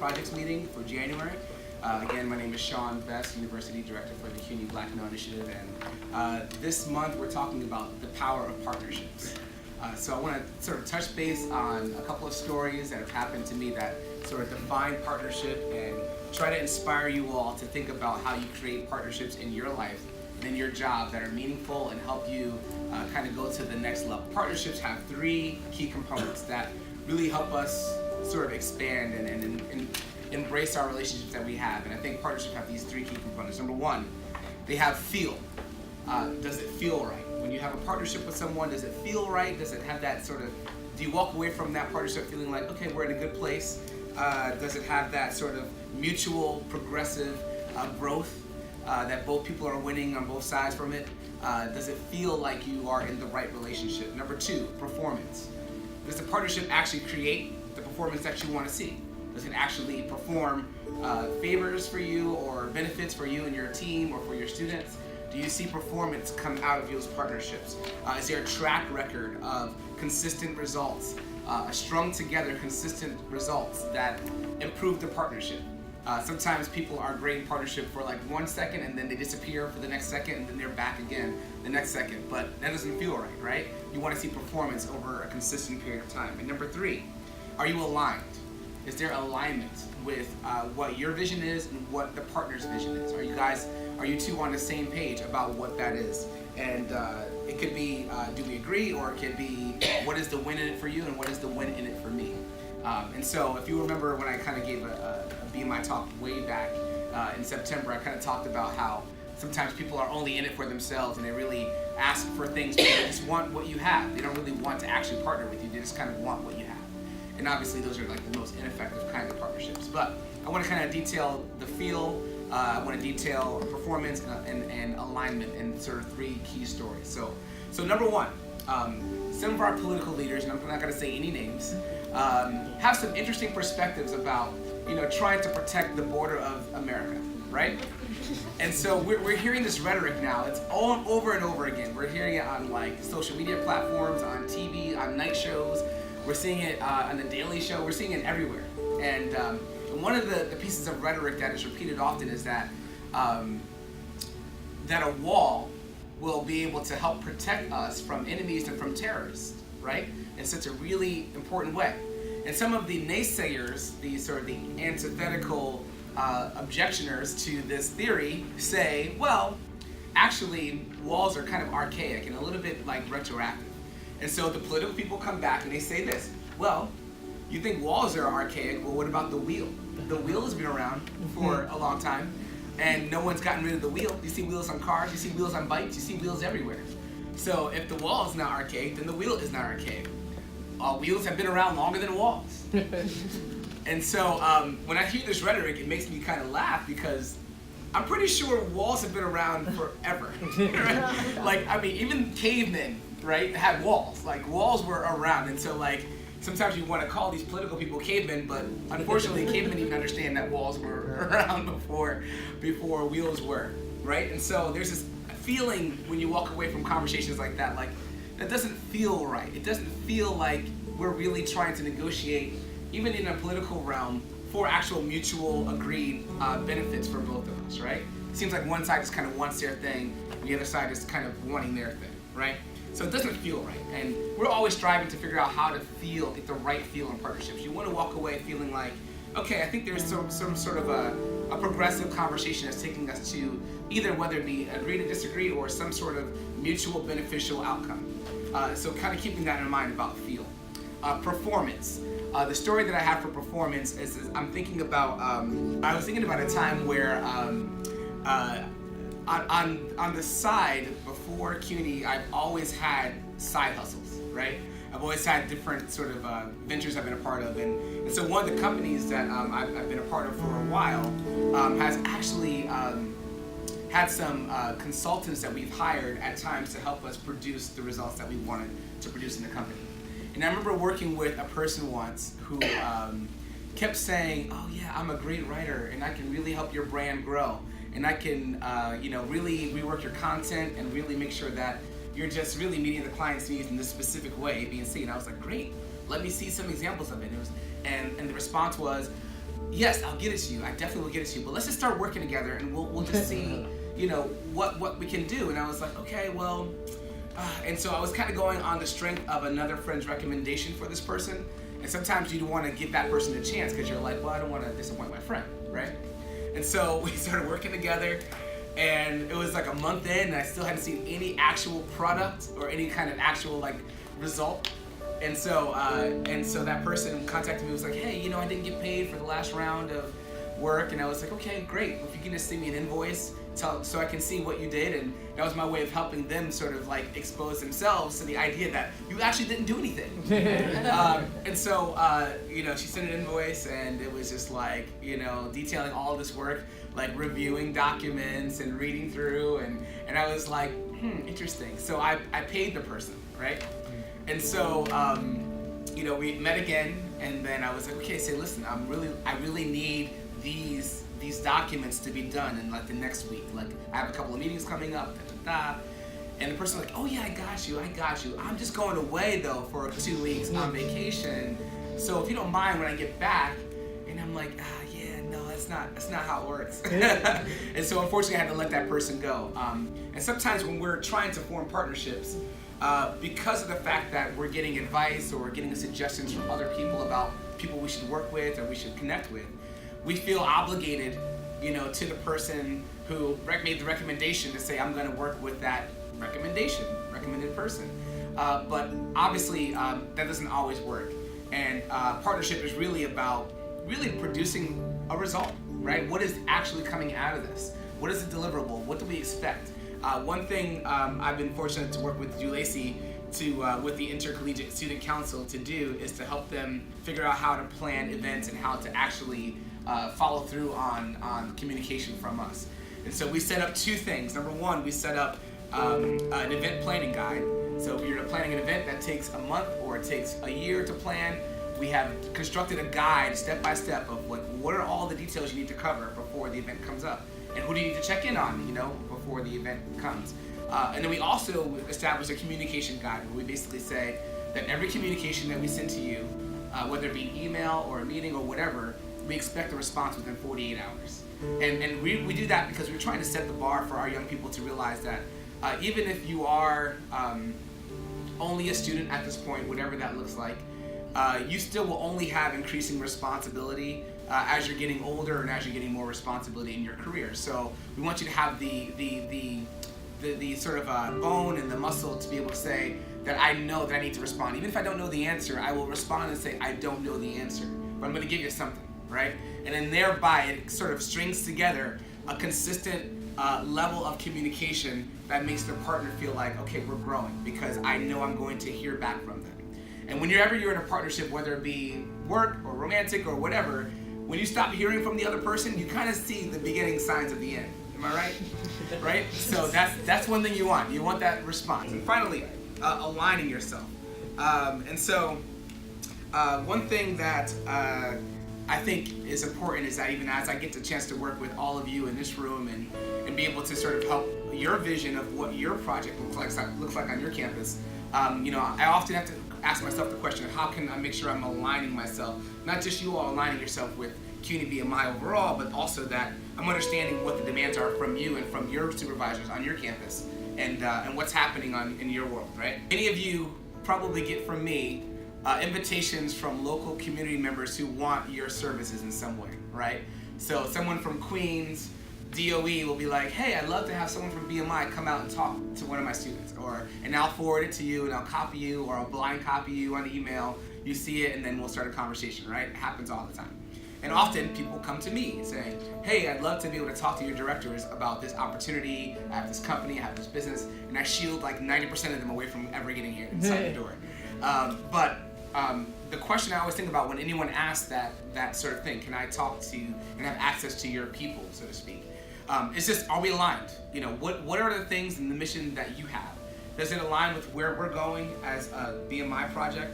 projects meeting for January. Again, my name is Shawn, University Director for the CUNY Black Initiative, and this month we're talking about the power of partnerships. So I want to sort of touch base on a couple of stories that have happened to me that sort of define partnership and try to inspire you all to think about how you create partnerships in your life and in your job that are meaningful and help you kind of go to the next level. Partnerships have three key components that really help us sort of expand and embrace our relationships that we have. And I think partnerships have these three key components. Number one, they have feel. Does it feel right? When you have a partnership with someone, does it feel right? Does it have that sort of, do you walk away from that partnership feeling like, okay, we're in a good place? Does it have that sort of mutual progressive growth that both people are winning on both sides from it? Does it feel like you are in the right relationship? Number two, performance. Does the partnership actually create the performance that you want to see? Does it actually perform favors for you or benefits for you and your team or for your students? Do you see performance come out of those partnerships? Is there a track record of consistent results, strung together consistent results that improve the partnership? Sometimes people are great in partnership for like 1 second and then they disappear for the next second and then they're back again the next second, but that doesn't feel right, right? You want to see performance over a consistent period of time. And number three, are you aligned? Is there alignment with what your vision is and what the partner's vision is? Are you two on the same page about what that is? And it could be, do we agree? Or it could be, what is the win in it for you and what is the win in it for me? And so if you remember when I kind of gave a BMI talk way back in September, I kind of talked about how sometimes people are only in it for themselves and they really ask for things, but they just want what you have. They don't really want to actually partner with you. They just kind of want what you have. And obviously those are like the most ineffective kinds of partnerships. But I want to kind of detail the feel, I want to detail performance and alignment in sort of three key stories. So number one, some of our political leaders, and I'm not going to say any names, have some interesting perspectives about, trying to protect the border of America, right? And so we're hearing this rhetoric now. It's all over and over again. We're hearing it on like social media platforms, on TV, on night shows. We're seeing it on the Daily Show. We're seeing it everywhere. And one of the pieces of rhetoric that is repeated often is that that a wall will be able to help protect us from enemies and from terrorists, right? In such a really important way. And some of the naysayers, the sort of the antithetical objectioners to this theory say, well, actually walls are kind of archaic and a little bit like retroactive. And so the political people come back and they say this, well, you think walls are archaic, well what about the wheel? The wheel has been around for a long time and no one's gotten rid of the wheel. You see wheels on cars, you see wheels on bikes, you see wheels everywhere. So if the wall is not archaic, then the wheel is not archaic. Wheels have been around longer than walls. And so when I hear this rhetoric, it makes me kind of laugh because I'm pretty sure walls have been around forever. Right? Like, I mean, even cavemen, right, had walls. Like, walls were around. And so, like, sometimes you want to call these political people cavemen, but unfortunately, cavemen even understand that walls were around before wheels were, right? And so there's this feeling when you walk away from conversations like that doesn't feel right. It doesn't feel like we're really trying to negotiate, even in a political realm, for actual mutual agreed benefits for both of us, right? It seems like one side just kind of wants their thing, and the other side is kind of wanting their thing, right? So it doesn't feel right. And we're always striving to figure out how to get the right feel in partnerships. You want to walk away feeling like, okay, I think there's some sort of a progressive conversation that's taking us to either whether it be agree to disagree or some sort of mutual beneficial outcome. So kind of keeping that in mind about feel. Performance. The story that I have for performance is I'm thinking about, I was thinking about a time where on the side before CUNY, I've always had side hustles, right? I've always had different sort of ventures I've been a part of. And so one of the companies that I've been a part of for a while has actually had some consultants that we've hired at times to help us produce the results that we wanted to produce in the company. And I remember working with a person once who kept saying, oh yeah, I'm a great writer and I can really help your brand grow. And I can really rework your content and really make sure that you're just really meeting the client's needs in this specific way, A, B, and C. And I was like, great, let me see some examples of it. And the response was, yes, I'll get it to you. I definitely will get it to you. But let's just start working together, and we'll just see, what we can do. And I was like, okay, well, and so I was kind of going on the strength of another friend's recommendation for this person. And sometimes you want to give that person a chance because you're like, well, I don't want to disappoint my friend, right? And so we started working together, and it was like a month in, and I still hadn't seen any actual product or any kind of actual result. And so that person contacted me, was like, hey, I didn't get paid for the last round of work. And I was like, okay, great. If you can just send me an invoice so I can see what you did. And that was my way of helping them sort of expose themselves to the idea that you actually didn't do anything. And so, she sent an invoice, and it was just detailing all this work, reviewing documents and reading through. And I was like, interesting. So I paid the person, right? And so, we met again, and then I was like, okay, say, listen, I really need these documents to be done in the next week. I have a couple of meetings coming up, and the person was like, oh yeah, I got you. I'm just going away though for 2 weeks on vacation. So if you don't mind when I get back, and I'm like, yeah, no, that's not how it works. And so unfortunately I had to let that person go. And sometimes when we're trying to form partnerships, because of the fact that we're getting advice or we're getting suggestions from other people about people we should work with or we should connect with, we feel obligated, to the person who made the recommendation to say, I'm going to work with that recommended person. But obviously, that doesn't always work. And partnership is really about producing a result, right? What is actually coming out of this? What is the deliverable? What do we expect? One thing I've been fortunate to work with Lacey with the Intercollegiate Student Council to do is to help them figure out how to plan events and how to actually follow through on communication from us. And so we set up 2 things. Number 1, we set up an event planning guide. So if you're planning an event that takes a month or it takes a year to plan, we have constructed a guide step by step of what are all the details you need to cover before the event comes up, and who do you need to check in on, before the event comes. And then we also established a communication guide where we basically say that every communication that we send to you, whether it be an email or a meeting or whatever, we expect a response within 48 hours. And we do that because we're trying to set the bar for our young people to realize that even if you are only a student at this point, whatever that looks like, you still will only have increasing responsibility as you're getting older and as you're getting more responsibility in your career. So we want you to have the sort of bone and the muscle to be able to say that I know that I need to respond. Even if I don't know the answer, I will respond and say I don't know the answer, but I'm going to give you something, right? And then thereby it sort of strings together a consistent level of communication that makes the partner feel like, okay, we're growing because I know I'm going to hear back from them. And whenever you're in a partnership, whether it be work or romantic or whatever, when you stop hearing from the other person, you kind of see the beginning signs of the end. Am I right? Right? So that's one thing you want. You want that response. And finally, aligning yourself. And so one thing that I think is important is that even as I get the chance to work with all of you in this room and be able to sort of help your vision of what your project looks like on your campus, I often have to ask myself the question, how can I make sure I'm aligning myself, not just you all aligning yourself with CUNY BMI overall, but also that I'm understanding what the demands are from you and from your supervisors on your campus and what's happening in your world, right? Many of you probably get from me invitations from local community members who want your services in some way, right? So someone from Queens, DOE will be like, hey, I'd love to have someone from BMI come out and talk to one of my students, and I'll forward it to you and I'll copy you or I'll blind copy you on email. You see it and then we'll start a conversation, right? It happens all the time. And often people come to me saying, hey, I'd love to be able to talk to your directors about this opportunity. I have this company, I have this business, and I shield 90% of them away from ever getting here inside the door. But the question I always think about when anyone asks that sort of thing, can I talk to you and have access to your people, so to speak? It's just, are we aligned? What are the things in the mission that you have? Does it align with where we're going as a BMI project?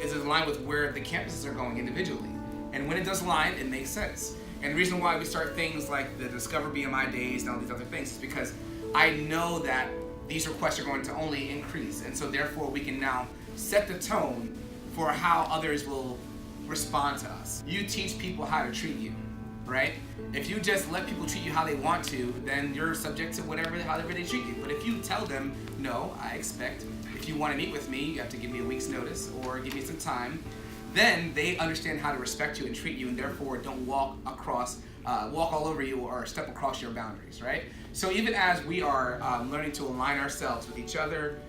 Is it aligned with where the campuses are going individually? And when it does align, it makes sense. And the reason why we start things like the Discover BMI Days and all these other things is because I know that these requests are going to only increase. And so therefore we can now set the tone for how others will respond to us. You teach people how to treat you, right? If you just let people treat you how they want to, then you're subject to however they treat you. But if you tell them, no, I expect, if you want to meet with me, you have to give me a week's notice or give me some time, then they understand how to respect you and treat you, and therefore don't walk all over you or step across your boundaries, right? So even as we are learning to align ourselves with each other,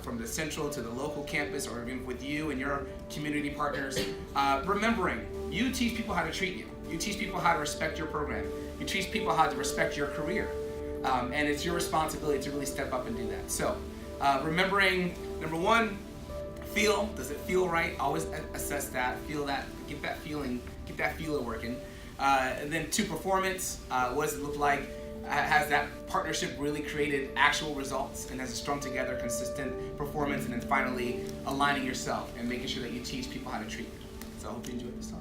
from the central to the local campus, or even with you and your community partners, remembering you teach people how to treat you. You teach people how to respect your program. You teach people how to respect your career. And it's your responsibility to really step up and do that. So remembering, number one, does it feel right? Always assess that, feel that, get that feeling, get that feeler working. And then two, performance, what does it look like? Has that partnership really created actual results, and has it strung together consistent performance? And then finally, aligning yourself and making sure that you teach people how to treat you. So I hope you enjoyed this talk.